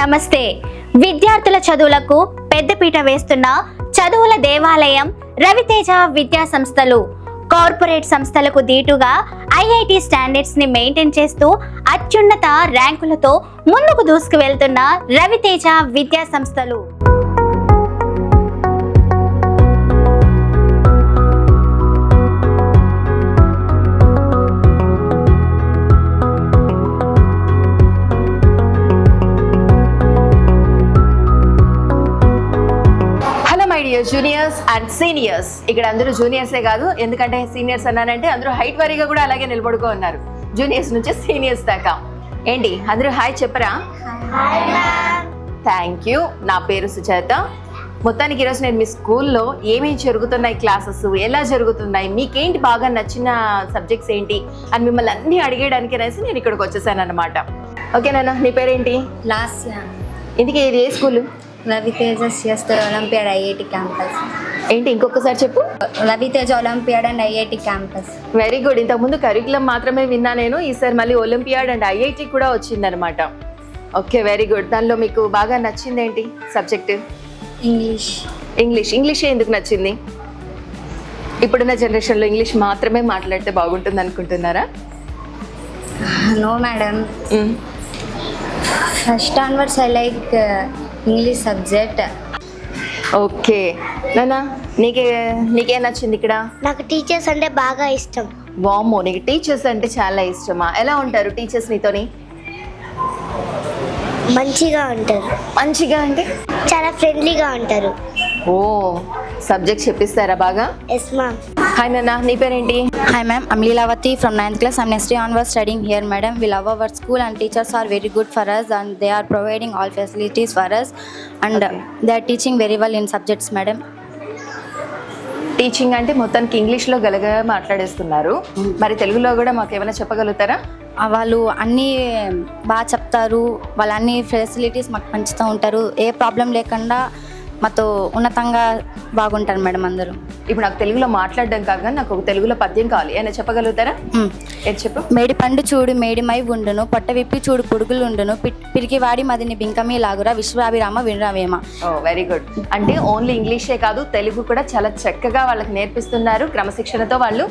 నమస్తే. విద్యార్థుల చదువులకు పెద్దపీట వేస్తున్న చదువుల దేవాలయం రవితేజ విద్యా సంస్థలు. కార్పొరేట్ సంస్థలకు దీటుగా ఐఐటి స్టాండర్డ్స్ ని మెయింటైన్ చేస్తూ అత్యున్నత ర్యాంకులతో ముందుకు దూసుకువెళ్తున్న రవితేజ విద్యా సంస్థలు. Juniors and seniors. ఇక్కడ అందరూ జూనియర్సే కాదు, ఎందుకంటే సీనియర్స్ అన్నానంటే అందరూ హైట్ వారీగా కూడా అలాగే నిలబడుకో ఉన్నారు. జూనియర్స్ నుంచి సీనియర్స్ దాకా. ఏంటి అందరూ హాయ్ చెప్పరా? Thank you. నా పేరు సుజాత. మొత్తానికి ఈరోజు నేను మీ స్కూల్లో ఏమేమి జరుగుతున్నాయి, క్లాసెస్ ఎలా జరుగుతున్నాయి, మీకేంటి బాగా నచ్చిన సబ్జెక్ట్స్ ఏంటి అని మిమ్మల్ని అన్నీ అడిగేయడానికి అనేసి నేను ఇక్కడికి వచ్చేసాను అనమాట. ఓకేనా? నీ పేరేంటి? ఇందుకే ఇది ఏ స్కూలు? రవితేజ సిఎస్టర్ ఒలింపియాడ్ ఐఐటి క్యాంపస్. ఏంటి ఇంకొకసారి చెప్పు? Raviteja olympiad and IIT campus. Very good. ఇంతకుముందు కరికులం మాత్రమే విన్నా నేను, ఈసారి మళ్ళీ ఒలింపియాడ్ అండ్ ఐఐటి కూడా వచ్చిందనమాట. Okay, very good. దానిలో మీకు బాగా నచ్చింది ఏంటి సబ్జెక్ట్? ఇంగ్లీష్ ఎందుకు నచ్చింది? ఇప్పుడున్న జనరేషన్లో ఇంగ్లీష్ మాత్రమే మాట్లాడితే బాగుంటుంది అనుకుంటున్నారా? No madam, first onwards I like English subject. Okay నానా, నీకేం నచ్చింది ఇక్కడ? నాకు టీచర్స్ అంటే బాగా ఇష్టం. వామ్మో, నీకు టీచర్స్ అంటే చాలా ఇష్టమా? ఎలా ఉంటారు టీచర్స్ నీతోని? మంచిగా ఉంటారు. మంచిగా అంటే చాలా ఫ్రెండ్లీగా ఉంటారు. ఓ, సబ్జెక్ట్ చెప్పిస్తారా బాగా? Yes ma'am. హాయ్ నాన్న, నీ పేరేంటి? Hi ma'am, I'm Leelavati from 9th class. I'm next year onwards studying here madam. We love our school and teachers are very good for us and they are providing all facilities for us and they are teaching very well in subjects madam. Teaching అంటే మొత్తానికి ఇంగ్లీష్లో గలగా మాట్లాడేస్తున్నారు, మరి తెలుగులో కూడా మాకు ఏమైనా చెప్పగలుగుతారా? వాళ్ళు అన్నీ బాగా చెప్తారు, వాళ్ళు అన్ని ఫెసిలిటీస్ మాకు పంచుతూ ఉంటారు. ఏ ప్రాబ్లం లేకుండా మాతో ఉన్నతంగా బాగుంటారు మేడం అందరూ. ఇప్పుడు నాకు తెలుగులో మాట్లాడడం కాదు కానీ నాకు ఒక తెలుగులో పద్యం కావాలి, ఏమైనా చెప్పగలుగుతారా? ఏది చెప్పు? మేడి పండు చూడు మేడిమై ఉండును, పొట్ట విప్పి చూడు పొడుగులు ఉండును, పిరికివాడి మదిని బింకమీ లాగురా విశ్వాభిరామ వినరావేమ. ఓ, వెరీ గుడ్. అంటే ఓన్లీ ఇంగ్లీషే కాదు, తెలుగు కూడా చాలా చక్కగా వాళ్ళకి నేర్పిస్తున్నారు. క్రమశిక్షణతో వాళ్ళు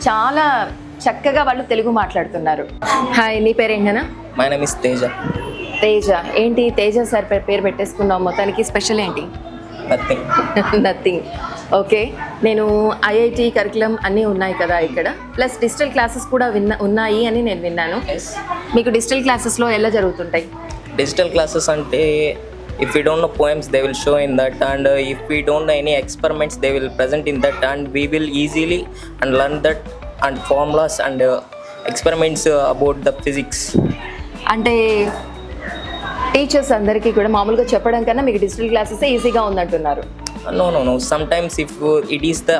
చాలా చక్కగా వాళ్ళు తెలుగు మాట్లాడుతున్నారు. హాయ్, నీ పేరేంటనా? My name is Teja. Teja. ఏంటి తేజ సార్ పేరు పెట్టేసుకున్నావు, మొత్తానికి స్పెషల్ ఏంటి? నథింగ్. ఓకే, నేను ఐఐటి కరికులం అన్నీ ఉన్నాయి కదా ఇక్కడ, ప్లస్ డిజిటల్ క్లాసెస్ కూడా ఉన్నాయి అని నేను విన్నాను. మీకు డిజిటల్ క్లాసెస్లో ఎలా జరుగుతుంటాయి? డిజిటల్ క్లాసెస్ అంటే if we don't know poems they will show in that, and if we don't know any experiments they will present in that, and we will easily and learn that and formulas and experiments about the physics. అంటే teachers అందరికీ కూడా మామూలుగా చెప్పడం కన్నా మీకు digital classes ఈజీగా ఉందంటున్నారు? No, sometimes if it is the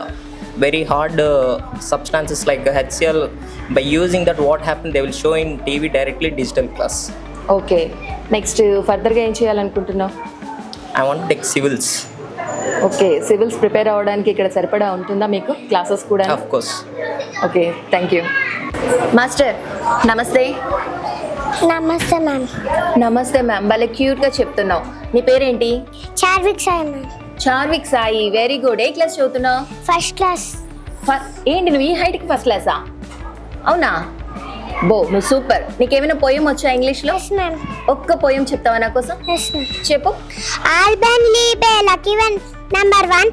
very hard substances like HCl, by using that what happened they will show in TV directly digital class. Okay, next ఫర్దర్గా ఏం చేయాలనుకుంటున్నావు? I want to take civils. Okay, civils prepare అవ్వడానికి ఇక్కడ సరిపడా ఉంటుందా మీకు classes కూడా? Of course. Okay, thank you. Master నమస్తే. నమస్తే మ్యామ్. నమస్తే మ్యామ్, భలే క్యూట్గా చెప్తున్నావు. నీ పేరేంటి? Charvik Sai ma'am. Charvik Sai, very good. ఏ క్లాస్ చదువుతున్నావు? First class. ఏంటి నువ్వు ఈ హైట్కి ఫస్ట్ క్లాసా? అవునా? బో, నువ్వు సూపర్. నీకేమైనా పోయం వచ్చా ఇంగ్లీష్లో? Yes ma'am. ఒక్క పోయం చెప్తావా నా కోసం? Yes ma'am. చెప్పు. ఆల్బన్ లీబే lucky one number 1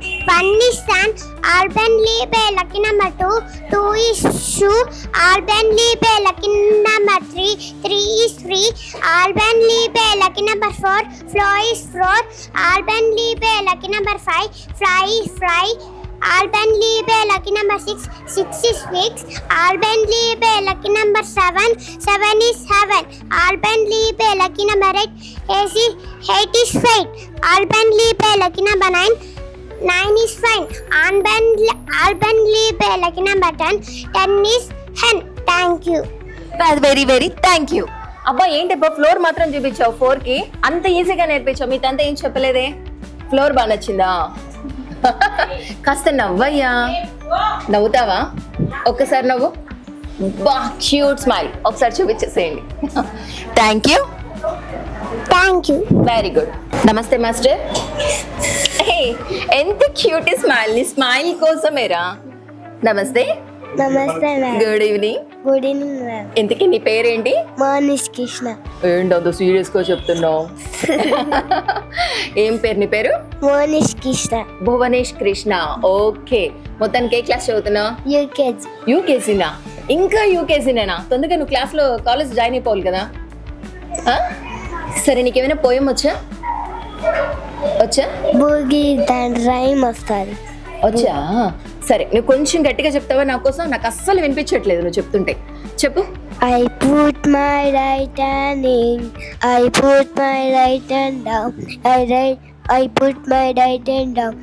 is sun. Alban Liebe lucky number 2 is shoe. Alban Liebe lucky number 3 is free. Alban Liebe lucky number 4 floor is floor. Alban Liebe lucky number 5 fly is fly. Alban Liebe lucky number 6 is fix. Alban Liebe lucky number 7 is heaven. Alban Liebe lucky number 8 is fate. Alban Liebe lucky number 9 is fine. Alban Liebe lucky number 10 is hen. Thank you. Very very thank you. అబ్బా, ఏంటబ్బా floor మాత్రం చూపించావు 4కి, అంత ఈజీగా నేర్పించావు. మీతంతా ఏం చెప్పలేదే. Floor బాగా నచ్చిందా? కాస్త నవ్వయ్యా. నవ్వుతావా? ఒక్కసారి నవ్వు. బా, క్యూట్ స్మైల్ ఒకసారి చూపించేసేయండి. Thank you. Thank you. Very good. నమస్తే మాస్టర్. ఎంత క్యూట్ స్మైల్, నీ స్మైల్ కోసమేరా. నమస్తే. నమస్తే ma'am. Good evening. Good evening ma'am. ఇంతకీ నీ పేరేంటి? మోనిష్ కృష్ణ. ఏంటి అంత సీరియస్గా చెప్తున్నావు? ఏం పేరు నీ పేరు? మోనిష్ కృష్ణ. భువనేష్ కృష్ణ. ఓకే. మొత్తానికి ఏ క్లాస్ చదువుతున్నావు? యూకేజీ. యూకేజీనా? ఇంకా యూకేజీనేనా? తొందరగా నువ్వు క్లాస్లో కాలేజ్ జాయిన్ అయిపోవాలి కదా. ఆ? సరే, నీకేమైనా పోయం వచ్చా? బూగి దాని రైమ్ వస్తుంది. వచ్చా? సరే, నువ్వు కొంచెం గట్టిగా చెప్తావా నా కోసం? నాకు అస్సలు వినిపించట్లేదు నువ్వు చెప్తుంటే. చెప్పు. I put my right hand in, I put my right hand down, I put my right hand down,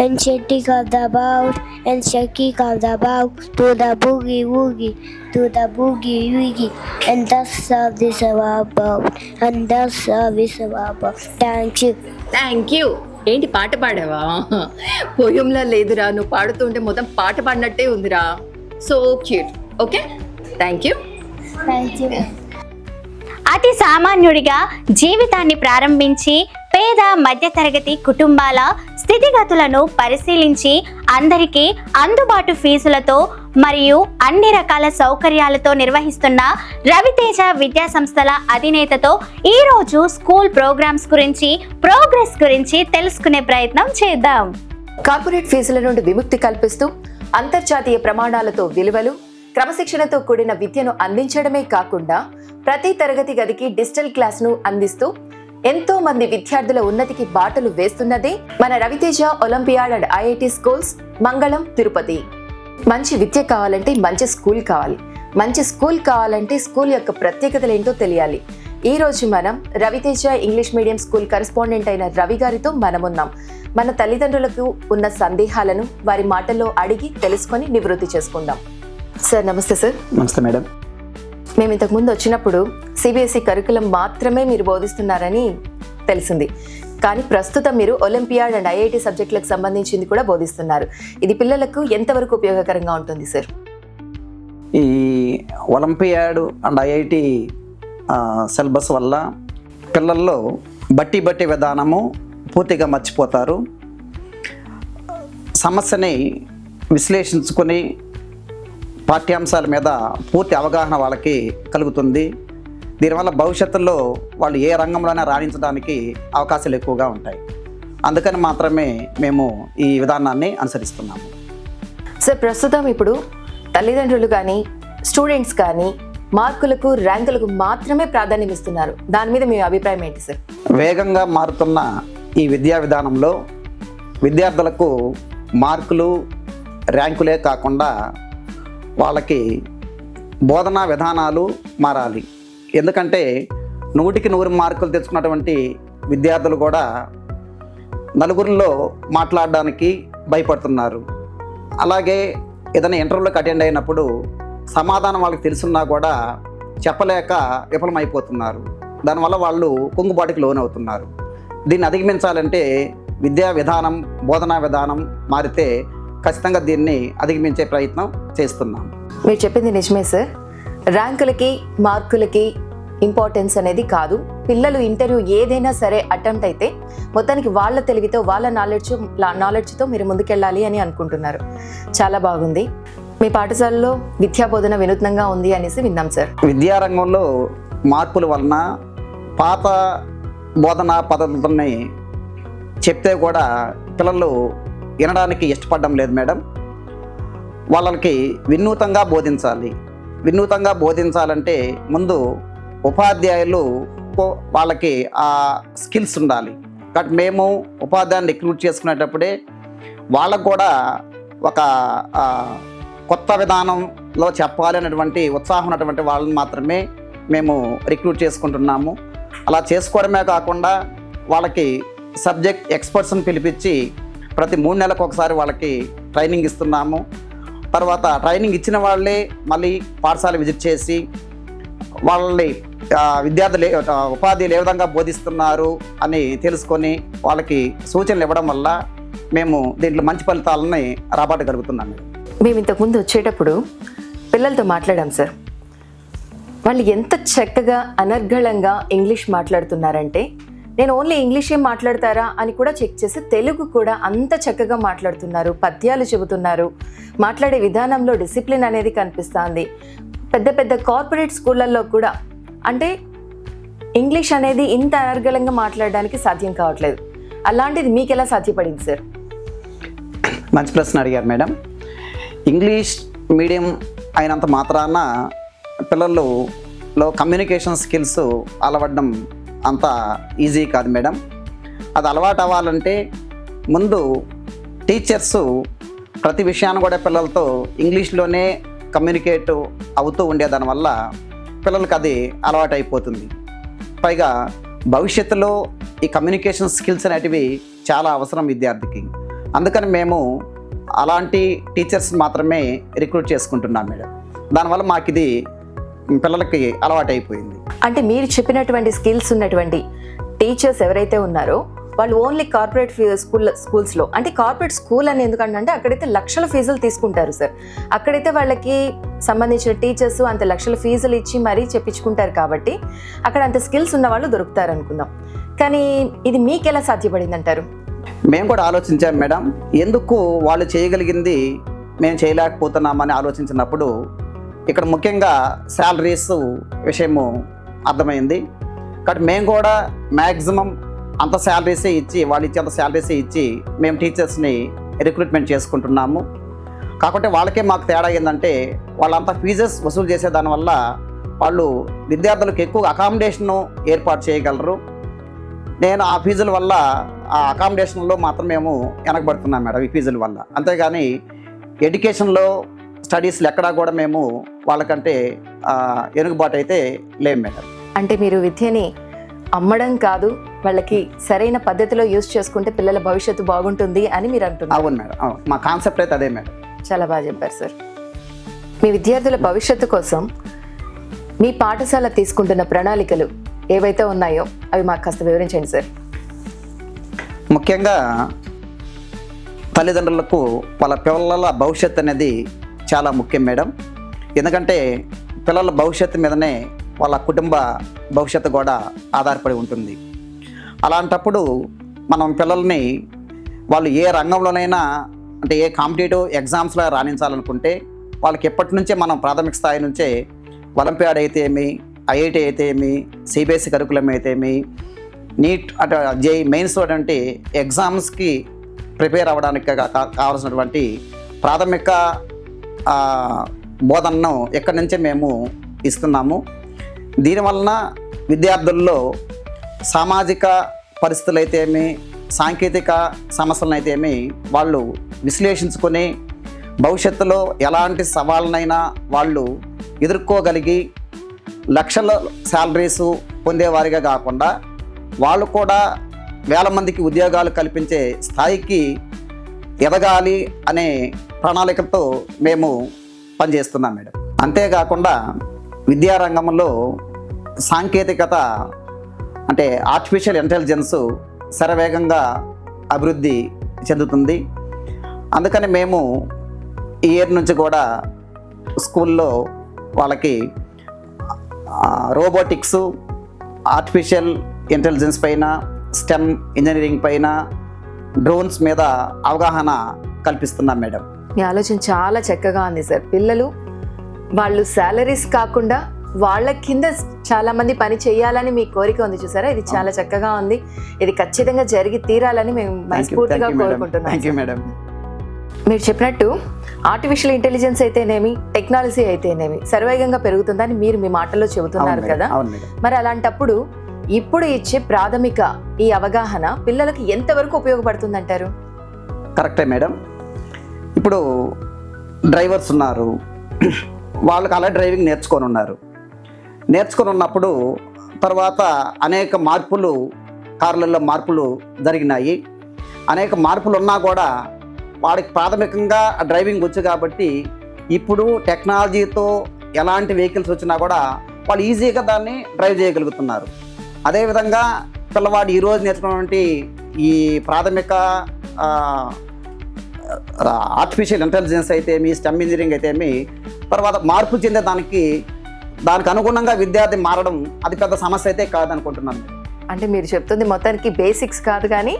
and shake of the bout, and shake of the bout, to the boogie woogie, to the boogie woogie, and that's how this about, and that's how this about. Thank you. Thank you. ఏంటి పాట పాడావా? పోయంలా లేదురా, నువ్వు పాడుతుంటే మొత్తం పాట పాడినట్టే ఉందిరా. So cute. Okay, thank you. Thank you. అతి సామాన్యుడిగా జీవితాన్ని ప్రారంభించి పేద మధ్యతరగతి కుటుంబాల స్థితిగతులను పరిశీలించి అందరికీ అందుబాటు ఫీజులతో మరియు అన్ని రకాల సౌకర్యాలతో నిర్వహిస్తున్న రవితేజ విద్యా సంస్థల అధినేతతో ఈరోజు స్కూల్ ప్రోగ్రామ్స్ గురించి, ప్రోగ్రెస్ గురించి తెలుసుకునే ప్రయత్నం చేద్దాం. కార్పొరేట్ ఫీజుల నుండి విముక్తి కల్పిస్తూ అంతర్జాతీయ ప్రమాణాలతో విలువలు, క్రమశిక్షణతో కూడిన విద్యను అందించడమే కాకుండా ప్రతి తరగతి గదికి డిజిటల్ క్లాస్ను అందిస్తూ ఎంతో మంది విద్యార్థుల ఉన్నతికి బాటలు వేస్తున్నదే మన Raviteja olympiad and IIT schools, Mangalam, Tirupati. మంచి విద్య కావాలంటే మంచి స్కూల్ కావాలి. మంచి స్కూల్ కావాలంటే స్కూల్ యొక్క ప్రత్యేకతలు ఏంటో తెలియాలి. ఈ రోజు మనం Raviteja English medium school correspondent అయిన రవి గారితో మనమున్నాం. మన తల్లిదండ్రులకు ఉన్న సందేహాలను వారి మాటల్లో అడిగి తెలుసుకొని నివృత్తి చేసుకుందాం. సార్ నమస్తే. సార్ నమస్తే మేడం. మేము ఇంతకు ముందు వచ్చినప్పుడు సిబిఎస్ఈ కరికులం మాత్రమే మీరు బోధిస్తున్నారని తెలిసింది, కానీ ప్రస్తుతం మీరు ఒలింపియాడ్ అండ్ ఐఐటి సబ్జెక్టులకు సంబంధించింది కూడా బోధిస్తున్నారు. ఇది పిల్లలకు ఎంతవరకు ఉపయోగకరంగా ఉంటుంది సార్? ఈ ఒలింపియాడ్ అండ్ ఐఐటి సిలబస్ వల్ల పిల్లల్లో బట్టి విధానము పూర్తిగా మర్చిపోతారు. సమస్యని విశ్లేషించుకొని పాఠ్యాంశాల మీద పూర్తి అవగాహన వాళ్ళకి కలుగుతుంది. దీనివల్ల భవిష్యత్తులో వాళ్ళు ఏ రంగంలోనే రాణించడానికి అవకాశాలు ఎక్కువగా ఉంటాయి. అందుకని మాత్రమే మేము ఈ విధానాన్ని అనుసరిస్తున్నాము. సార్, ప్రస్తుతం ఇప్పుడు తల్లిదండ్రులు కానీ స్టూడెంట్స్ కానీ మార్కులకు, ర్యాంకులకు మాత్రమే ప్రాధాన్యం ఇస్తున్నారు. దాని మీద మీ అభిప్రాయం ఏంటి సార్? వేగంగా మారుతున్న ఈ విద్యా విధానంలో విద్యార్థులకు మార్కులు, ర్యాంకులే కాకుండా వాళ్ళకి బోధనా విధానాలు మారాలి. ఎందుకంటే 100కి 100 మార్కులు తెచ్చుకున్నటువంటి విద్యార్థులు కూడా నలుగురిలో మాట్లాడడానికి భయపడుతున్నారు. అలాగే ఏదైనా ఇంటర్వ్యూలకు అటెండ్ అయినప్పుడు సమాధానం వాళ్ళకి తెలుసున్నా కూడా చెప్పలేక విఫలమైపోతున్నారు. దానివల్ల వాళ్ళు కుంగుబాటుకి లోనవుతున్నారు. దీన్ని అధిగమించాలంటే విద్యా విధానం, బోధనా విధానం మారితే ఖచ్చితంగా దీన్ని అధిగమించే ప్రయత్నం చేస్తున్నాం. మీరు చెప్పింది నిజమే సార్. ర్యాంకులకి, మార్కులకి ఇంపార్టెన్స్ అనేది కాదు. పిల్లలు ఇంటర్వ్యూ ఏదైనా సరే అటెంప్ట్ అయితే మొత్తానికి వాళ్ళ తెలివితో, వాళ్ళ నాలెడ్జ్తో మీరు ముందుకెళ్ళాలి అని అనుకుంటున్నారు. చాలా బాగుంది. మీ పాఠశాలలో విద్యా బోధన వినూత్నంగా ఉంది అనేసి విన్నాం సార్. విద్యారంగంలో మార్పుల వలన పాత బోధనా పద్ధతులని చెప్తే కూడా పిల్లలు వినడానికి ఇష్టపడడం లేదు మేడం. వాళ్ళకి వినూతంగా బోధించాలి. వినూతంగా బోధించాలంటే ముందు ఉపాధ్యాయులు వాళ్ళకి ఆ స్కిల్స్ ఉండాలి. కాబట్టి మేము ఉపాధ్యాయుని రిక్రూట్ చేసుకునేటప్పుడే వాళ్ళకు కూడా ఒక కొత్త విధానంలో చెప్పాలి అనేటువంటి ఉత్సాహం ఉన్నటువంటి వాళ్ళని మాత్రమే మేము రిక్రూట్ చేసుకుంటున్నాము. అలా చేసుకోవడమే కాకుండా వాళ్ళకి సబ్జెక్ట్ ఎక్స్పర్ట్స్ని పిలిపించి ప్రతి 3 నెలలకు ఒకసారి వాళ్ళకి ట్రైనింగ్ ఇస్తున్నాము. తర్వాత ట్రైనింగ్ ఇచ్చిన వాళ్ళే మళ్ళీ పాఠశాల విజిట్ చేసి వాళ్ళని విద్యార్థులు, ఉపాధ్యాయులు ఏ విధంగా బోధిస్తున్నారు అని తెలుసుకొని వాళ్ళకి సూచనలు ఇవ్వడం వల్ల మేము దీంట్లో మంచి ఫలితాలని రాబట్టగలుగుతున్నాము. మేము ఇంతకుముందు వచ్చేటప్పుడు పిల్లలతో మాట్లాడాం సార్. వాళ్ళు ఎంత చక్కగా అనర్గళంగా ఇంగ్లీష్ మాట్లాడుతున్నారంటే, నేను ఓన్లీ ఇంగ్లీషే మాట్లాడతారా అని కూడా చెక్ చేసి తెలుగు కూడా అంత చక్కగా మాట్లాడుతున్నారు, పద్యాలు చెబుతున్నారు, మాట్లాడే విధానంలో డిసిప్లిన్ అనేది కనిపిస్తుంది. పెద్ద పెద్ద కార్పొరేట్ స్కూళ్ళల్లో కూడా అంటే ఇంగ్లీష్ అనేది ఇంత అనర్గళంగా మాట్లాడడానికి సాధ్యం కావట్లేదు. అలాంటిది మీకు ఎలా సాధ్యపడింది సార్? మంచి ప్రశ్న అడిగారు మేడం. ఇంగ్లీష్ మీడియం అయినంత మాత్రాన పిల్లల్లో కమ్యూనికేషన్ స్కిల్స్ అలవడడం అంత ఈజీ కాదు మేడం. అది అలవాటు అవ్వాలంటే ముందు టీచర్స్ ప్రతి విషయాన్ని కూడా పిల్లలతో ఇంగ్లీష్లోనే కమ్యూనికేట్ అవుతూ ఉండేదానివల్ల పిల్లలకి అది అలవాటు అయిపోతుంది. పైగా భవిష్యత్తులో ఈ కమ్యూనికేషన్ స్కిల్స్ అనేటివి చాలా అవసరం విద్యార్థికి. అందుకని మేము అలాంటి టీచర్స్ మాత్రమే రిక్రూట్ చేసుకుంటున్నాం మేడం. దానివల్ల మాకు ఇది పిల్లలకి అలవాటు అయిపోయింది. అంటే మీరు చెప్పినటువంటి స్కిల్స్ ఉన్నటువంటి టీచర్స్ ఎవరైతే ఉన్నారో వాళ్ళు ఓన్లీ కార్పొరేట్ స్కూల్స్లో, అంటే కార్పొరేట్ స్కూల్ అని ఎందుకంటే అక్కడైతే లక్షల ఫీజులు తీసుకుంటారు సార్. అక్కడైతే వాళ్ళకి సంబంధించిన టీచర్స్ అంత లక్షల ఫీజులు ఇచ్చి మరీ చెప్పించుకుంటారు కాబట్టి అక్కడ అంత స్కిల్స్ ఉన్న వాళ్ళు దొరుకుతారు అనుకుందాం. కానీ ఇది మీకు ఎలా సాధ్యపడింది అంటారు? మేము కూడా ఆలోచించాం మేడం. ఎందుకు వాళ్ళు చేయగలిగింది మేము చేయలేకపోతున్నామని ఆలోచించినప్పుడు ఇక్కడ ముఖ్యంగా శాలరీస్ విషయము అర్థమైంది. కాబట్టి మేము కూడా మ్యాక్సిమం అంత శాలరీసే ఇచ్చి, వాళ్ళు ఇచ్చే అంత శాలరీసే ఇచ్చి మేము టీచర్స్ని రిక్రూట్మెంట్ చేసుకుంటున్నాము. కాకపోతే వాళ్ళకే మాకు తేడా ఏంటంటే వాళ్ళంతా ఫీజెస్ వసూలు చేసేదానివల్ల వాళ్ళు విద్యార్థులకు ఎక్కువ అకామిడేషను ఏర్పాటు చేయగలరు. నేను ఆ ఫీజుల వల్ల ఆ అకామిడేషన్లో మాత్రం మేము వెనకబడుతున్నాం మేడం, ఈ ఫీజుల వల్ల. అంతేగాని ఎడ్యుకేషన్లో స్టడీస్లో ఎక్కడా కూడా మేము వాళ్ళకంటే వెనుకబాటు అయితే లేం మేడం. అంటే మీరు విద్యని అమ్మడం కాదు, వాళ్ళకి సరైన పద్ధతిలో యూజ్ చేసుకుంటే పిల్లల భవిష్యత్తు బాగుంటుంది అని మీరు అంటున్నారు. అవును మేడం, అవును. మా కాన్సెప్ట్ అయితే అదే మేడం. చాలా బాగా చెప్పారు సార్. మీ విద్యార్థుల భవిష్యత్తు కోసం మీ పాఠశాల తీసుకుంటున్న ప్రణాళికలు ఏవైతే ఉన్నాయో అవి మాకు కాస్త వివరించండి సార్. ముఖ్యంగా తల్లిదండ్రులకు వాళ్ళ పిల్లల భవిష్యత్తు అనేది చాలా ముఖ్యం మేడం. ఎందుకంటే పిల్లల భవిష్యత్తు మీదనే వాళ్ళ కుటుంబ భవిష్యత్తు కూడా ఆధారపడి ఉంటుంది. అలాంటప్పుడు మనం పిల్లల్ని వాళ్ళు ఏ రంగంలోనైనా, అంటే ఏ కాంపిటేటివ్ ఎగ్జామ్స్లో రాణించాలనుకుంటే వాళ్ళకి ఎప్పటి నుంచే మనం ప్రాథమిక స్థాయి నుంచే ఒలింపియాడ్ అయితే ఏమి, ఐఐటి అయితే ఏమి, సిబిఎస్ఈ కరికులం అయితే ఏమి, నీట్ అంటే జేఈ మెయిన్స్ వంటి ఎగ్జామ్స్కి ప్రిపేర్ అవ్వడానికి కావాల్సినటువంటి ప్రాథమిక బోధనను ఎక్కడి నుంచే మేము ఇస్తున్నాము. దీనివలన విద్యార్థుల్లో సామాజిక పరిస్థితులు అయితే ఏమి, సాంకేతిక సమస్యలను అయితే ఏమి వాళ్ళు విశ్లేషించుకొని భవిష్యత్తులో ఎలాంటి సవాళ్ళనైనా వాళ్ళు ఎదుర్కోగలిగి లక్షల శాలరీసు పొందేవారిగా కాకుండా వాళ్ళు కూడా వేల మందికి ఉద్యోగాలు కల్పించే స్థాయికి ఎదగాలి అనే ప్రణాళికతో మేము పనిచేస్తున్నాం మేడం. అంతేకాకుండా విద్యారంగంలో సాంకేతికత అంటే ఆర్టిఫిషియల్ ఇంటెలిజెన్స్ శరవేగంగా అభివృద్ధి చెందుతుంది. అందుకని మేము ఈ ఇయర్ నుంచి కూడా స్కూల్లో వాళ్ళకి రోబోటిక్స్, ఆర్టిఫిషియల్ ఇంటెలిజెన్స్ పైన, స్టెమ్ ఇంజనీరింగ్ పైన, డ్రోన్స్ మీద అవగాహన కల్పిస్తున్నాం మేడం. మీ ఆలోచన చాలా చక్కగా ఉంది సార్. పిల్లలు వాళ్ళు శాలరీస్ కాకుండా వాళ్ళ కింద చాలా మంది పని చేయాలని మీ కోరిక ఉంది చూసారా, ఇది చాలా చక్కగా ఉంది. ఇది ఖచ్చితంగా జరిగి తీరాలని మేము మనస్ఫూర్తిగా కోరుకుంటున్నాం. Thank you madam. మీరు చెప్పినట్టు ఆర్టిఫిషియల్ ఇంటెలిజెన్స్ అయితేనేమి, టెక్నాలజీ అయితేనేమి సర్వేగంగా పెరుగుతుందని మీరు మీ మాటల్లో చెబుతున్నారు కదా. మరి అలాంటప్పుడు ఇప్పుడు ఇచ్చే ప్రాథమిక ఈ అవగాహన పిల్లలకి ఎంతవరకు ఉపయోగపడుతుందంటారు? కరెక్టే మేడం. ఇప్పుడు డ్రైవర్స్ ఉన్నారు, వాళ్ళకి అలా డ్రైవింగ్ నేర్చుకొని ఉన్నప్పుడు తర్వాత అనేక మార్పులు, కార్లలో మార్పులు జరిగినాయి. అనేక మార్పులు ఉన్నా కూడా వాడికి ప్రాథమికంగా డ్రైవింగ్ వచ్చు కాబట్టి ఇప్పుడు టెక్నాలజీతో ఎలాంటి వెహికల్స్ వచ్చినా కూడా వాళ్ళు ఈజీగా దాన్ని డ్రైవ్ చేయగలుగుతున్నారు. అదేవిధంగా పిల్లవాడు ఈరోజు నేర్చుకున్నటువంటి ఈ ప్రాథమిక ఆర్టిఫిషియల్ ఇంటెలిజెన్స్ అయితే ఏమి, స్టెమ్ ఇంజనీరింగ్ అయితే ఏమి, తర్వాత మార్పు చెందే దానికి దానికి అనుగుణంగా విద్యార్థి మారడం అది పెద్ద సమస్య అయితే కాదనుకుంటున్నాను. అంటే మీరు చెప్తుంది మొత్తానికి బేసిక్స్ కాదు కానీ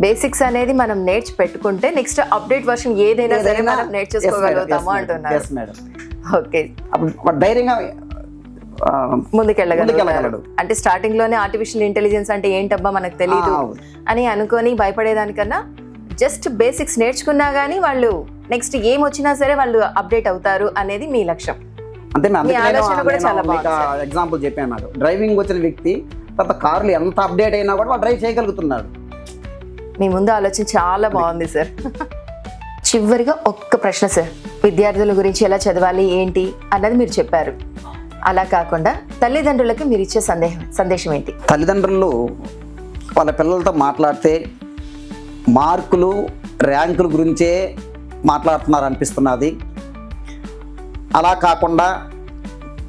బేసిక్స్ అనేది మనం నేర్చి పెట్టుకుంటే నెక్స్ట్ అప్డేట్ వర్షన్ ఏదైనా సరే మనం నేర్చేసుకోగలుగుతాము అంటున్నారు. Yes, madam. ఓకే, అప్పుడు ధైర్యంగా ముందుకెళ్ళగలడు. అంటే స్టార్టింగ్ లోనే ఆర్టిఫిషియల్ ఇంటెలిజెన్స్ అంటే ఏంటబ్బా మనకు తెలియదు అని అనుకొని భయపడేదానికన్నా జస్ట్ బేసిక్స్ నేర్చుకున్నా గానీ వాళ్ళు నెక్స్ట్ ఏం వచ్చినా సరే వాళ్ళు అప్డేట్ అవుతారు అనేది మీ లక్ష్యం. అంటే మీ ఆలోచన కూడా చాలా బాగుంది. ఎగ్జాంపుల్ చెప్పాను మేడం, డ్రైవింగ్ వచ్చిన వ్యక్తి తర్వాత కార్లు ఎంత అప్డేట్ అయినా కూడా వాళ్ళు డ్రైవ్ చేయగలుగుతున్నాడు. మీ ముందు ఆలోచన చాలా బాగుంది సార్. చివరిగా ఒక్క ప్రశ్న సార్, విద్యార్థుల గురించి ఎలా చదవాలి ఏంటి అన్నది మీరు చెప్పారు. అలా కాకుండా తల్లిదండ్రులకి మీరు ఇచ్చే సందేశం ఏంటి? తల్లిదండ్రులు వాళ్ళ పిల్లలతో మాట్లాడితే మార్కులు ర్యాంకుల గురించే మాట్లాడుతున్నారు అనిపిస్తున్నది. అలా కాకుండా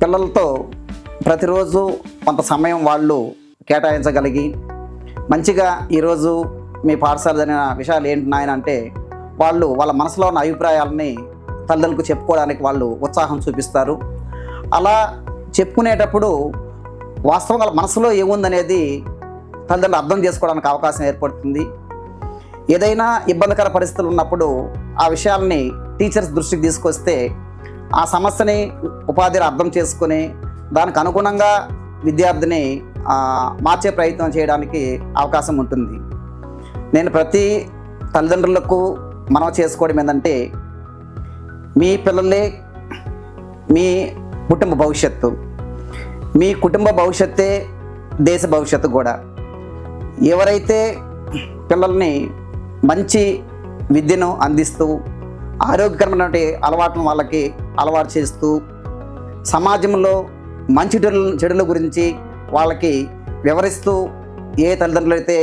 పిల్లలతో ప్రతిరోజు కొంత సమయం వాళ్ళు కేటాయించగలిగి మంచిగా ఈరోజు మీ పాఠశాల జరిగిన విషయాలు ఏంటి నాయన అంటే వాళ్ళు వాళ్ళ మనసులో ఉన్న అభిప్రాయాలని తల్లిదండ్రులకు చెప్పుకోవడానికి వాళ్ళు ఉత్సాహం చూపిస్తారు. అలా చెప్పుకునేటప్పుడు వాస్తవంగా వాళ్ళ మనసులో ఏముందనేది తల్లిదండ్రులు అర్థం చేసుకోవడానికి అవకాశం ఏర్పడుతుంది. ఏదైనా ఇబ్బందికర పరిస్థితులు ఉన్నప్పుడు ఆ విషయాల్ని టీచర్స్ దృష్టికి తీసుకొస్తే ఆ సమస్యని ఉపాధ్యాయులు అర్థం చేసుకొని దానికి అనుగుణంగా విద్యార్థిని మార్చే ప్రయత్నం చేయడానికి అవకాశం ఉంటుంది. నేను ప్రతి తల్లిదండ్రులకు మనం చేసుకోవడం ఏంటంటే మీ పిల్లలే మీ కుటుంబ భవిష్యత్తు, మీ కుటుంబ భవిష్యత్తే దేశ భవిష్యత్తు కూడా. ఎవరైతే పిల్లల్ని మంచి విద్యను అందిస్తూ ఆరోగ్యకరమైనటువంటి అలవాటును వాళ్ళకి అలవాటు చేస్తూ సమాజంలో మంచి చెడుల గురించి వాళ్ళకి వివరిస్తూ ఏ తల్లిదండ్రులు అయితే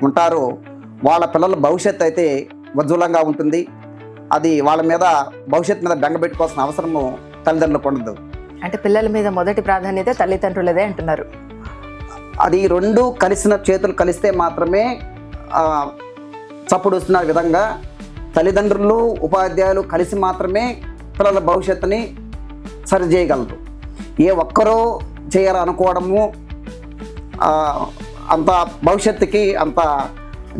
ఉంటారో వాళ్ళ పిల్లల భవిష్యత్తు అయితే ఉజ్వలంగా ఉంటుంది. అది వాళ్ళ మీద భవిష్యత్తు మీద బెంగ పెట్టుకోవాల్సిన అవసరము తల్లిదండ్రులకు ఉండదు. అంటే పిల్లల మీద మొదటి ప్రాధాన్యత తల్లిదండ్రులదే అంటున్నారు. అది రెండు కలిసిన చేతులు కలిస్తే మాత్రమే చప్పుడు వస్తున్న విధంగా తల్లిదండ్రులు ఉపాధ్యాయులు కలిసి మాత్రమే పిల్లల భవిష్యత్తుని సరిచేయగలరు. ఏ ఒక్కరూ చేయాలనుకోవడము అంత భవిష్యత్తుకి అంత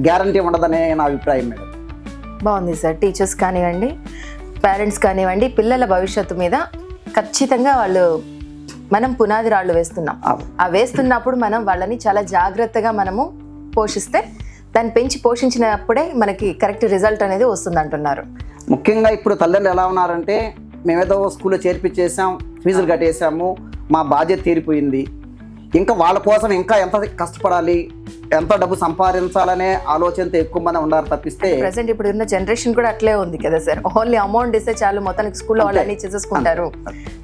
గ్యారంటీ ఉండదనే నా అభిప్రాయం మేడం. బాగుంది సార్. టీచర్స్ కానివ్వండి, పేరెంట్స్ కానివ్వండి, పిల్లల భవిష్యత్తు మీద ఖచ్చితంగా మనం పునాది రాళ్ళు వేస్తున్నాం. ఆ వేస్తున్నప్పుడు మనం వాళ్ళని చాలా జాగ్రత్తగా మనము పోషిస్తే దాన్ని పెంచి పోషించినప్పుడే మనకి కరెక్ట్ రిజల్ట్ అనేది వస్తుంది అంటున్నారు. ముఖ్యంగా ఇప్పుడు తల్లిదండ్రులు ఎలా ఉన్నారంటే మేమేదో స్కూల్లో చేర్పించేసాం, ఫీజులు కట్టేసాము, మా బాధ్యత తీరిపోయింది, ఇంకా వాళ్ళ కోసం ఇంకా ఎంత కష్టపడాలి, ఎంత డబ్బు సంపాదించాలనే ఆలోచనతో ఎక్కువ మంది ఉన్నారు తప్పిస్తే ప్రెసెంట్ ఇప్పుడు ఉన్న జనరేషన్ కూడా అట్లే ఉంది కదా సార్. ఓన్లీ అమౌంట్ ఇస్తే చాలు, మొత్తానికి స్కూల్లో వాళ్ళని చేసేసుకుంటారు,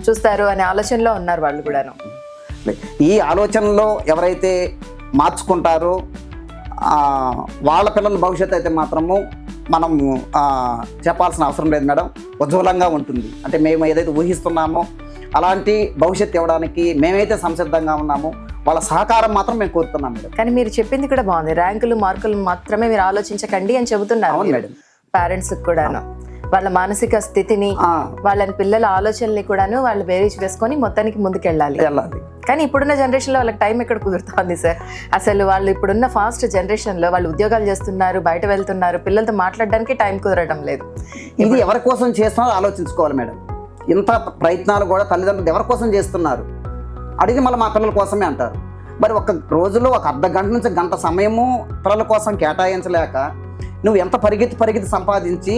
చూస్తారు అనే ఆలోచనలో ఉన్నారు వాళ్ళు కూడాను. ఈ ఆలోచనలో ఎవరైతే మార్చుకుంటారో వాళ్ళ పిల్లల భవిష్యత్తు అయితే మాత్రము మనం చెప్పాల్సిన అవసరం లేదు మేడం, ఉజ్వలంగా ఉంటుంది. అంటే మేము ఏదైతే ఊహిస్తున్నామో అలాంటి భవిష్యత్తు ఇవ్వడానికి మేమైతే సంసిద్ధంగా ఉన్నామో వాళ్ళ సహకారం మాత్రం మేము కోరుతున్నాం మేడం. కానీ మీరు చెప్పింది కూడా బాగుంది, ర్యాంకులు మార్కులు మాత్రమే మీరు ఆలోచించకండి అని చెబుతున్నారు మేడం. పేరెంట్స్ కూడాను వాళ్ళ మానసిక స్థితిని, వాళ్ళని పిల్లల ఆలోచనల్ని కూడాను వాళ్ళు బేరీజ్ వేసుకొని మొత్తానికి ముందుకెళ్ళాలి. కానీ ఇప్పుడున్న జనరేషన్లో వాళ్ళకి టైం ఎక్కడ కుదురుతుంది సార్? అసలు వాళ్ళు ఇప్పుడున్న ఫాస్ట్ జనరేషన్లో వాళ్ళు ఉద్యోగాలు చేస్తున్నారు, బయట వెళ్తున్నారు, పిల్లలతో మాట్లాడడానికి టైం కుదరడం లేదు. ఇది ఎవరి కోసం చేస్తున్నారో ఆలోచించుకోవాలి మేడం. ఇంత ప్రయత్నాలు కూడా తల్లిదండ్రులు ఎవరి కోసం చేస్తున్నారు అడిగి మళ్ళీ మా పిల్లల కోసమే అంటారు. మరి ఒక రోజులో ఒక అర్ధ గంట నుంచి గంట సమయము పిల్లల కోసం కేటాయించలేక నువ్వు ఎంత పరిగెత్తి సంపాదించి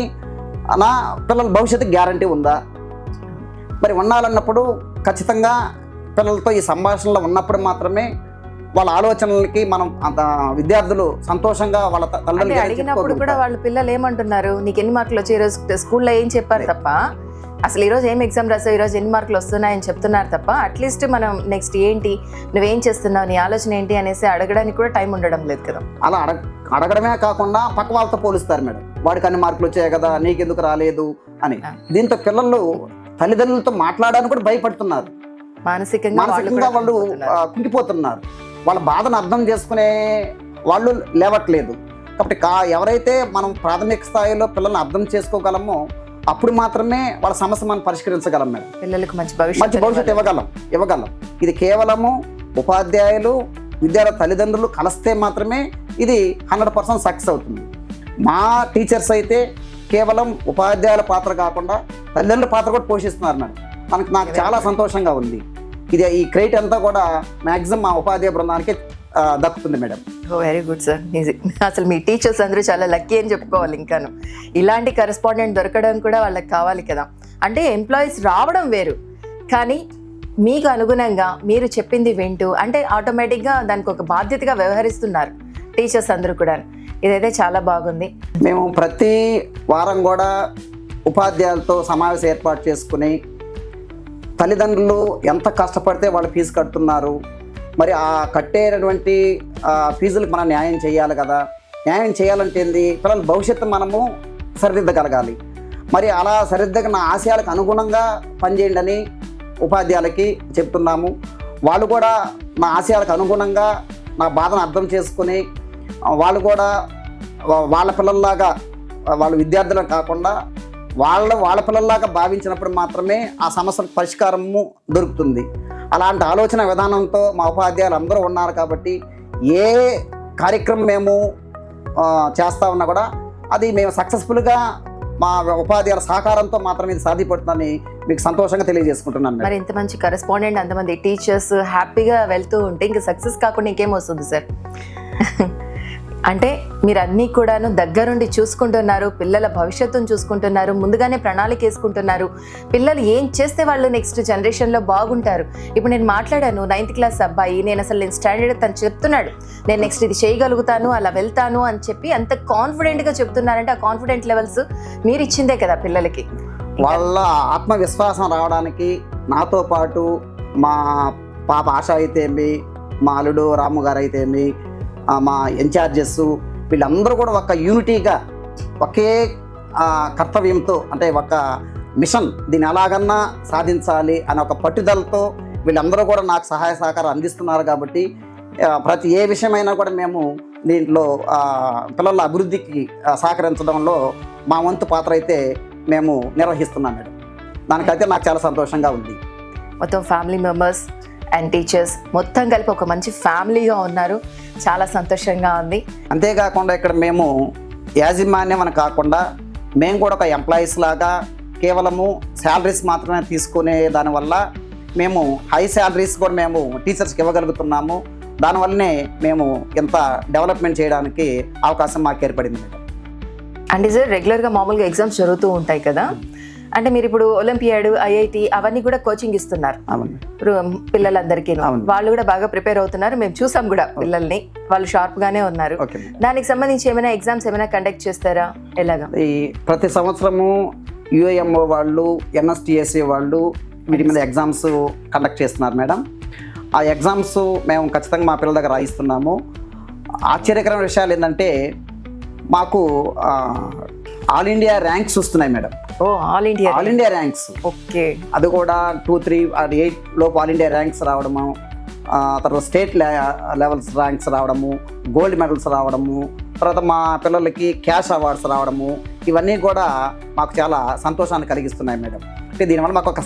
నా పిల్లల భవిష్యత్తు గ్యారంటీ ఉందా? మరి ఉండాలన్నప్పుడు ఖచ్చితంగా పిల్లలతో ఈ సంభాషణలో ఉన్నప్పుడు మాత్రమే వాళ్ళ ఆలోచనలకి మనం విద్యార్థులు సంతోషంగా వాళ్ళ తల్లిదండ్రులు అడిగినప్పుడు కూడా వాళ్ళ పిల్లలు ఏమంటున్నారు, నీకు ఎన్ని మార్కులు వచ్చాయి ఈరోజు స్కూల్లో ఏం చెప్పారు తప్ప అసలు ఈరోజు ఏం ఎగ్జామ్ రాసావు, ఈరోజు ఎన్ని మార్కులు వస్తున్నాయని చెప్తున్నారు తప్ప అట్లీస్ట్ మనం నెక్స్ట్ ఏంటి, నువ్వేం చేస్తున్నావు, నీ ఆలోచన ఏంటి అనేసి అడగడానికి కూడా టైం ఉండడం లేదు కదా. అలా అడగడమే కాకుండా పక్క వాళ్ళతో పోలుస్తారు మేడం, వాడికి అన్ని మార్కులు వచ్చాయి కదా నీకెందుకు రాలేదు అని. దీంతో పిల్లలు తల్లిదండ్రులతో మాట్లాడడానికి కూడా భయపడుతున్నారు, మానసికంగా వాళ్ళు కుంగిపోతున్నారు, వాళ్ళ బాధను అర్థం చేసుకునే వాళ్ళు లేవట్లేదు. కాబట్టి ఎవరైతే మనం ప్రాథమిక స్థాయిలో పిల్లల్ని అర్థం చేసుకోగలమో అప్పుడు మాత్రమే వాళ్ళ సమస్య మనం పరిష్కరించగలం మేడం. పిల్లలకు మంచి మంచి భవిష్యత్తు ఇవ్వగలం. ఇది కేవలము ఉపాధ్యాయులు, విద్యార్థుల తల్లిదండ్రులు కలిస్తే మాత్రమే ఇది 100% సక్సెస్ అవుతుంది. మా టీచర్స్ అయితే కేవలం ఉపాధ్యాయుల పాత్ర కాకుండా తల్లిదండ్రుల పాత్ర కూడా పోషిస్తున్నారు మేడం. నాకు చాలా సంతోషంగా ఉంది. ఇది ఈ క్రెడిట్ అంతా కూడా మ్యాక్సిమం మా ఉపాధ్యాయ బృందానికి దక్కుతుంది మేడం. Very good sir. అసలు మీ టీచర్స్ అందరూ చాలా లక్కీ అని చెప్పుకోవాలి. ఇంకాను ఇలాంటి కరెస్పాండెంట్ దొరకడం కూడా వాళ్ళకి కావాలి కదా. అంటే ఎంప్లాయీస్ రావడం వేరు, కానీ మీకు అనుగుణంగా మీరు చెప్పింది వింటూ అంటే ఆటోమేటిక్గా దానికి ఒక బాధ్యతగా వ్యవహరిస్తున్నారు టీచర్స్ అందరూ కూడా. ఇదైతే చాలా బాగుంది. మేము ప్రతి వారం కూడా ఉపాధ్యాయులతో సమావేశం ఏర్పాటు చేసుకుని తల్లిదండ్రులు ఎంత కష్టపడితే వాళ్ళు ఫీజు కడుతున్నారు, మరి ఆ కట్టేటటువంటి ఫీజులకు మనం న్యాయం చేయాలి కదా. న్యాయం చేయాలంటే ఏంది, పిల్లల భవిష్యత్తు మనము సరిదిద్దగలగాలి. మరి అలా సరిదిద్దగిన ఆశయాలకు అనుగుణంగా పనిచేయండి అని ఉపాధ్యాయులకి చెప్తున్నాము. వాళ్ళు కూడా నా ఆశయాలకు అనుగుణంగా నా బాధను అర్థం చేసుకుని వాళ్ళు కూడా వాళ్ళ పిల్లల్లాగా, వాళ్ళ విద్యార్థులకు కాకుండా వాళ్ళ పిల్లల్లాగా భావించినప్పుడు మాత్రమే ఆ సమస్యలకు పరిష్కారము దొరుకుతుంది. అలాంటి ఆలోచన విధానంతో మా ఉపాధ్యాయులు అందరూ ఉన్నారు కాబట్టి ఏ కార్యక్రమం మేము చేస్తూ ఉన్నా కూడా అది మేము సక్సెస్ఫుల్గా మా ఉపాధ్యాయుల సహకారంతో మాత్రమే ఇది సాధ్యపడుతుందని మీకు సంతోషంగా తెలియజేసుకుంటున్నాను. మరి ఇంత మంచి కరెస్పాండెంట్, అంతమంది టీచర్స్ హ్యాపీగా వెళ్తూ ఉంటే ఇంకా సక్సెస్ కాకుండా ఇంకేం వస్తుంది సార్? అంటే మీరు అన్నీ కూడాను దగ్గరుండి చూసుకుంటున్నారు, పిల్లల భవిష్యత్తును చూసుకుంటున్నారు, ముందుగానే ప్రణాళిక వేసుకుంటున్నారు. పిల్లలు ఏం చేస్తే వాళ్ళు నెక్స్ట్ జనరేషన్లో బాగుంటారు. ఇప్పుడు నేను మాట్లాడాను 9th క్లాస్ అబ్బాయి, నేను స్టాండర్డ్ తను చెప్తున్నాడు నేను నెక్స్ట్ ఇది చేయగలుగుతాను, అలా వెళ్తాను అని చెప్పి అంత కాన్ఫిడెంట్గా చెప్తున్నారంటే ఆ కాన్ఫిడెంట్ లెవెల్స్ మీరు ఇచ్చిందే కదా పిల్లలకి. వాళ్ళ ఆత్మవిశ్వాసం రావడానికి నాతో పాటు మా పాప ఆశ అయితేమి, మా అల్లుడు రాము గారు అయితేమి, మా ఇన్ఛార్జెస్ వీళ్ళందరూ కూడా ఒక యూనిటీగా ఒకే కర్తవ్యంతో, అంటే ఒక మిషన్, దీన్ని ఎలాగన్నా సాధించాలి అనే ఒక పట్టుదలతో వీళ్ళందరూ కూడా నాకు సహాయ సహకారం అందిస్తున్నారు. కాబట్టి ప్రతి ఏ విషయమైనా కూడా మేము దీంట్లో పిల్లల అభివృద్ధికి సహకరించడంలో మా వంతు పాత్ర అయితే మేము నిర్వహిస్తున్నాం మేడం. దానికైతే నాకు చాలా సంతోషంగా ఉంది. మొత్తం ఫ్యామిలీ మెంబర్స్ అండ్ టీచర్స్ మొత్తం కలిపి ఒక మంచి ఫ్యామిలీగా ఉన్నారు. చాలా సంతోషంగా ఉంది. అంతేకాకుండా ఇక్కడ మేము యాజమాన్యం అని కాకుండా మేము కూడా ఒక ఎంప్లాయీస్ లాగా కేవలము శాలరీస్ మాత్రమే తీసుకునే దానివల్ల మేము హై శాలరీస్ కూడా మేము టీచర్స్కి ఇవ్వగలుగుతున్నాము. దానివల్లనే మేము ఇంత డెవలప్మెంట్ చేయడానికి అవకాశం మాకు ఏర్పడింది మేడం. అంటే సార్ రెగ్యులర్గా మామూలుగా ఎగ్జామ్స్ జరుగుతూ ఉంటాయి కదా, అంటే మీరు ఇప్పుడు ఒలింపియాడ్, ఐఐటి అవన్నీ కూడా కోచింగ్ ఇస్తున్నారు పిల్లలందరికీ. వాళ్ళు కూడా బాగా ప్రిపేర్ అవుతున్నారు, మేము చూసాం కూడా పిల్లల్ని, వాళ్ళు షార్ప్ గానే ఉన్నారు. దానికి సంబంధించి ఏమైనా ఎగ్జామ్స్ ఏమైనా కండక్ట్ చేస్తారా? ఎలాగా? ఈ ప్రతి సంవత్సరము UAMO వాళ్ళు, NSTSA వాళ్ళు వీటి మీద ఎగ్జామ్స్ కండక్ట్ చేస్తున్నారు మేడం. ఆ ఎగ్జామ్స్ మేము ఖచ్చితంగా మా పిల్లల దగ్గర రాయిస్తున్నాము. ఆశ్చర్యకరమైన విషయాలు ఏంటంటే మాకు ఆల్ ఇండియా ర్యాంక్స్ వస్తున్నాయి madam. All India ranks. Okay. అది కూడా 2, 3, 8 లోపు ఆల్ ఇండియా ర్యాంక్స్ రావడము, తర్వాత స్టేట్ లెవెల్స్ ర్యాంక్స్ రావడము, గోల్డ్ మెడల్స్ రావడము, తర్వాత మా పిల్లలకి క్యాష్ అవార్డ్స్ రావడము, ఇవన్నీ కూడా మాకు చాలా సంతోషాన్ని కలిగిస్తున్నాయి మేడం. అంటే దీనివల్ల మాకు ఒక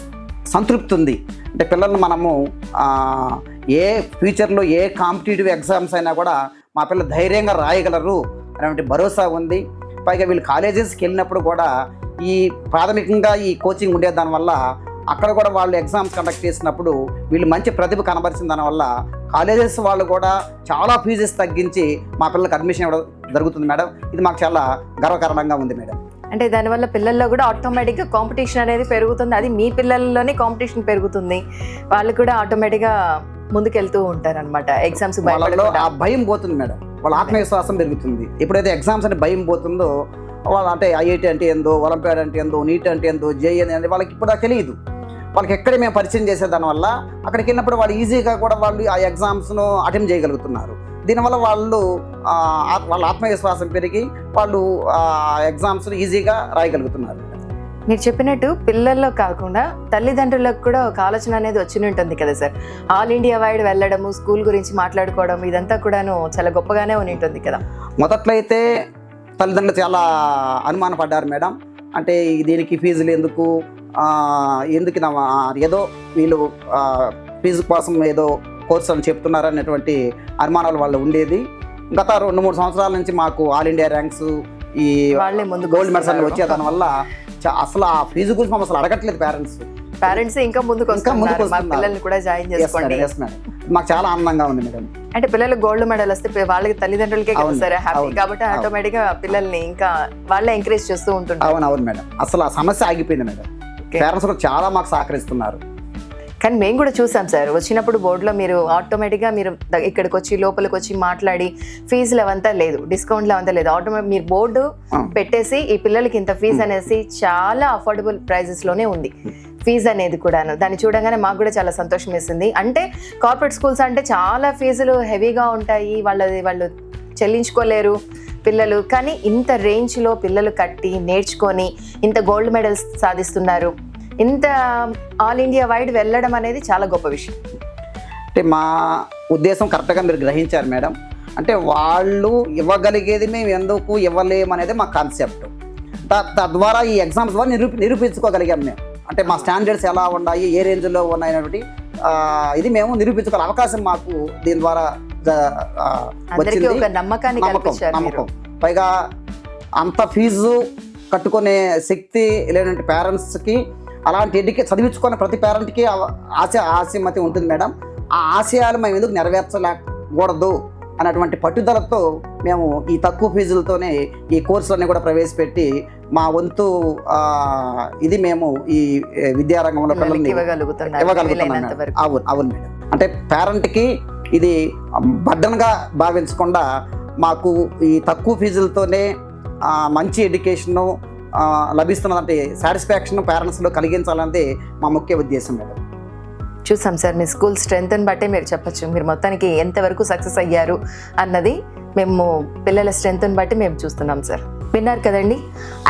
సంతృప్తి ఉంది. అంటే పిల్లల్ని మనము ఏ ఫ్యూచర్లో ఏ కాంపిటేటివ్ ఎగ్జామ్స్ అయినా కూడా మా పిల్లలు ధైర్యంగా రాయగలరు అనేటువంటి భరోసా ఉంది. పైగా వీళ్ళు కాలేజెస్కి వెళ్ళినప్పుడు కూడా ఈ ప్రాథమికంగా ఈ కోచింగ్ ఉండే దానివల్ల అక్కడ కూడా వాళ్ళు ఎగ్జామ్స్ కండక్ట్ చేసినప్పుడు వీళ్ళు మంచి ప్రతిభ కనబరిచిన దానివల్ల కాలేజెస్ వాళ్ళు కూడా చాలా ఫీజెస్ తగ్గించి మా పిల్లలకు అడ్మిషన్ ఇవ్వడం జరుగుతుంది మేడం. ఇది మాకు చాలా గర్వకారణంగా ఉంది మేడం. అంటే దానివల్ల పిల్లల్లో కూడా ఆటోమేటిక్గా కాంపిటీషన్ అనేది పెరుగుతుంది. అది మీ పిల్లల్లోనే కాంపిటీషన్ పెరుగుతుంది, వాళ్ళు కూడా ఆటోమేటిక్గా ముందుకెళ్తూ ఉంటారు అనమాట. ఎగ్జామ్స్ వాళ్ళలో ఆ భయం పోతుంది మేడం, వాళ్ళ ఆత్మవిశ్వాసం పెరుగుతుంది. ఎప్పుడైతే ఎగ్జామ్స్ అంటే భయం పోతుందో వాళ్ళు అంటే ఐఐటి అంటే ఏందో, ఒలింపియాడ్ అంటే ఏందో, నీట్ అంటే ఏందో, JEE అంటే వాళ్ళకి ఇప్పుడు తెలియదు. వాళ్ళకి ఎక్కడ మేము పరిచయం చేసే దానివల్ల అక్కడికి వెళ్ళినప్పుడు వాళ్ళు ఈజీగా కూడా వాళ్ళు ఆ ఎగ్జామ్స్ను అటెంప్ట్ చేయగలుగుతున్నారు. దీనివల్ల వాళ్ళు వాళ్ళ ఆత్మవిశ్వాసం పెరిగి వాళ్ళు ఎగ్జామ్స్ను ఈజీగా రాయగలుగుతున్నారు. మీరు చెప్పినట్టు పిల్లల్లో కాకుండా తల్లిదండ్రులకు కూడా ఒక ఆలోచన అనేది వచ్చి ఉంటుంది కదా సార్. ఆల్ ఇండియా వైడ్ వెళ్ళడము, స్కూల్ గురించి మాట్లాడుకోవడం, ఇదంతా కూడాను చాలా గొప్పగానే ఉంటుంది కదా. మొదట్లో అయితే తల్లిదండ్రులు చాలా అనుమానపడ్డారు మేడం. అంటే దీనికి ఫీజులు ఎందుకు ఎందుకు ఏదో వీళ్ళు ఫీజు కోసం ఏదో కోర్సు అని చెప్తున్నారు అనేటువంటి అనుమానాలు వాళ్ళు ఉండేది. గత 2-3 సంవత్సరాల నుంచి మాకు ఆల్ ఇండియా ర్యాంక్స్ ఈ వాళ్ళే ముందు గోల్డ్ మెడల్స్ వచ్చే దానివల్ల అసలు ఆ ఫీజు గురించి మమ్మల్ని అసలు అడగట్లేదు పేరెంట్స్ ఇంకా ముందుకు వస్తున్నారు. మా పిల్లల్ని కూడా జాయిన్ చేసుకోండి. మాకు చాలా ఆనందంగా ఉంది మేడం. అంటే పిల్లలు గోల్డ్ మెడల్ వస్తే వాళ్ళకి తల్లిదండ్రులకే కదా సార్ హ్యాపీ, కాబట్టి ఆటోమేటిక్ గా పిల్లల్ని ఇంకా వాళ్ళే ఎంకరేజ్ చేస్తూ ఉంటుంటారు. అవును మేడం, అసలు ఆ సమస్య ఆగిపోయింది మేడం. పేరెంట్స్ కూడా చాలా మాకు సహకరిస్తున్నారు. కానీ మేము కూడా చూసాం సార్, వచ్చినప్పుడు బోర్డులో మీరు ఆటోమేటిక్గా మీరు ఇక్కడికి వచ్చి లోపలికి వచ్చి మాట్లాడి ఫీజులు అవంతా లేదు, డిస్కౌంట్లు అవంతా లేదు, ఆటోమేటిక్ మీరు బోర్డు పెట్టేసి ఈ పిల్లలకి ఇంత ఫీజు అనేసి చాలా అఫోర్డబుల్ ప్రైజెస్లోనే ఉంది ఫీజు అనేది కూడాను. దాన్ని చూడగానే మాకు కూడా చాలా సంతోషం వేసింది. అంటే కార్పొరేట్ స్కూల్స్ అంటే చాలా ఫీజులు హెవీగా ఉంటాయి, వాళ్ళు చెల్లించుకోలేరు పిల్లలు. కానీ ఇంత రేంజ్లో పిల్లలు కట్టి నేర్చుకొని ఇంత గోల్డ్ మెడల్స్ సాధిస్తున్నారు. ఇంత ఆల్ ఇండియా వైడ్ వెళ్ళడం అనేది చాలా గొప్ప విషయం. అంటే మా ఉద్దేశం కరెక్ట్గా మీరు గ్రహించారు మేడం. అంటే వాళ్ళు ఇవ్వగలిగేది మేము ఎందుకు ఇవ్వలేము అనేది మా కాన్సెప్ట్. తద్వారా ఈ ఎగ్జామ్స్ ద్వారా నిరూపించుకోగలిగాం మేము. అంటే మా స్టాండర్డ్స్ ఎలా ఉన్నాయి, ఏ రేంజ్లో ఉన్నాయనేది ఇది మేము నిరూపించుకోవాలి అవకాశం మాకు దీని ద్వారా వచ్చింది. ఒక నమ్మకం. పైగా అంత ఫీజు కట్టుకునే శక్తి లేనంటే పేరెంట్స్కి అలాంటి చదివించుకునే ప్రతి పేరెంట్కి ఆశమతి ఉంటుంది మేడం. ఆ ఆశయాలు మేము ఎందుకు నెరవేర్చలేకూడదు అన్నటువంటి పట్టుదలతో మేము ఈ తక్కువ ఫీజులతోనే ఈ కోర్సులన్నీ కూడా ప్రవేశపెట్టి మా వంతు ఇది మేము ఈ విద్యారంగంలో పిల్లల్ని ఇవ్వగలుగుతున్నాం. అవును మేడం. అంటే పేరెంట్కి ఇది బర్డన్గా భావించకుండా మాకు ఈ తక్కువ ఫీజులతోనే మంచి ఎడ్యుకేషను లభిస్తున్నదంటే సాటిస్ఫాక్షన్ పేరెంట్స్లో కలిగించాలన్నది మా ముఖ్య ఉద్దేశం మేడం. చూసాం సార్, మీ స్కూల్ స్ట్రెంగ్త్ని బట్టే మీరు చెప్పచ్చు మీరు మొత్తానికి ఎంతవరకు సక్సెస్ అయ్యారు అన్నది మేము పిల్లల స్ట్రెంగ్త్ని బట్టి మేము చూస్తున్నాం సార్. విన్నారు కదండి.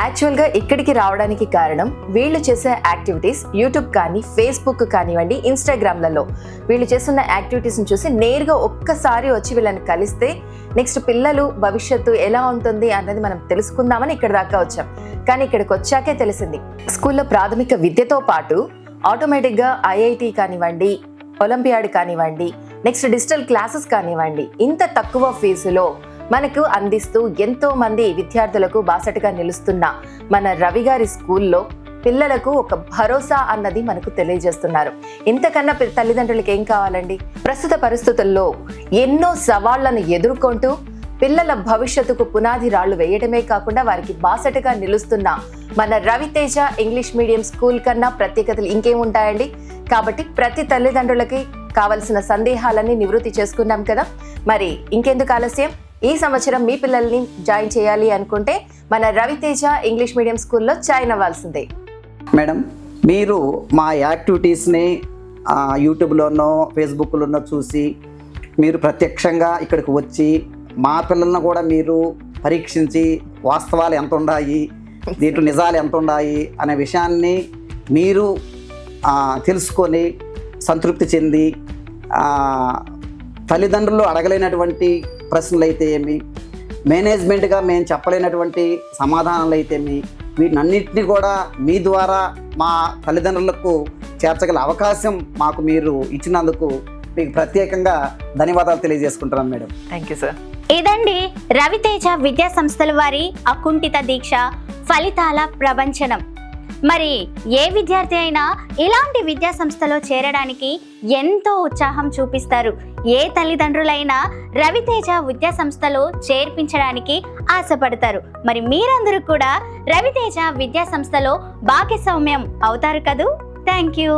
యాక్చువల్గా ఇక్కడికి రావడానికి కారణం వీళ్ళు చేసే యాక్టివిటీస్ యూట్యూబ్ కానీ ఫేస్బుక్ కానివ్వండి ఇన్స్టాగ్రామ్లలో వీళ్ళు చేస్తున్న యాక్టివిటీస్ని చూసి నేరుగా ఒక్కసారి వచ్చి వీళ్ళని కలిస్తే నెక్స్ట్ పిల్లలు భవిష్యత్తు ఎలా ఉంటుంది అన్నది మనం తెలుసుకుందామని ఇక్కడ దాకా వచ్చాం. కానీ ఇక్కడికి వచ్చాకే తెలిసింది స్కూల్లో ప్రాథమిక విద్యతో పాటు ఆటోమేటిక్గా ఐఐటి కానివ్వండి, ఒలింపియాడ్ కానివ్వండి, నెక్స్ట్ డిజిటల్ క్లాసెస్ కానివ్వండి ఇంత తక్కువ ఫీజులో మనకు అందిస్తూ ఎంతో మంది విద్యార్థులకు బాసటగా నిలుస్తున్న మన రవి గారి స్కూల్లో పిల్లలకు ఒక భరోసా అన్నది మనకు తెలియజేస్తున్నారు. ఇంతకన్నా తల్లిదండ్రులకు ఏం కావాలండి? ప్రస్తుత పరిస్థితుల్లో ఎన్నో సవాళ్లను ఎదుర్కొంటూ పిల్లల భవిష్యత్తుకు పునాది రాళ్లు వేయడమే కాకుండా వారికి బాసటగా నిలుస్తున్న మన రవితేజ ఇంగ్లీష్ మీడియం స్కూల్ కన్నా ప్రత్యేకతలు ఇంకేముంటాయండి? కాబట్టి ప్రతి తల్లిదండ్రులకి కావలసిన సందేహాలన్నీ నివృత్తి చేసుకున్నాం కదా. మరి ఇంకెందుకు ఆలస్యం? ఈ సంవత్సరం మీ పిల్లల్ని జాయిన్ చేయాలి అనుకుంటే మన రవితేజ ఇంగ్లీష్ మీడియం స్కూల్లో జాయిన్ అవ్వాల్సిందే. మేడం, మీరు మా యాక్టివిటీస్ని యూట్యూబ్లోనో ఫేస్బుక్లోనో చూసి మీరు ప్రత్యక్షంగా ఇక్కడికి వచ్చి మా పిల్లలను కూడా మీరు పరీక్షించి వాస్తవాలు ఎంత ఉన్నాయి, దీంట్లో నిజాలు ఎంత ఉన్నాయి అనే విషయాన్ని మీరు తెలుసుకొని సంతృప్తి చెంది తల్లిదండ్రులు అడగలేనటువంటి ప్రశ్నలు అయితే ఏమి, మేనేజ్మెంట్గా మేము చెప్పలేనటువంటి సమాధానాలు అయితే ఏమి, వీటన్నిటిని కూడా మీ ద్వారా మా తల్లిదండ్రులకు చేర్చగల అవకాశం మాకు మీరు ఇచ్చినందుకు మీకు ప్రత్యేకంగా ధన్యవాదాలు తెలియజేసుకుంటున్నాను మేడం. Thank you sir. ఇదండి రవితేజ విద్యా సంస్థల వారి అకుంఠిత దీక్ష ఫలితాల ప్రపంచనం. మరి ఏ విద్యార్థి అయినా ఇలాంటి విద్యా సంస్థలో చేరడానికి ఎంతో ఉత్సాహం చూపిస్తారు. ఏ తల్లిదండ్రులైనా రవితేజ విద్యా సంస్థలో చేర్పించడానికి ఆశపడతారు. మరి మీరందరూ కూడా రవితేజ విద్యా సంస్థలో భాగస్వామ్యం అవుతారు కదూ. Thank you.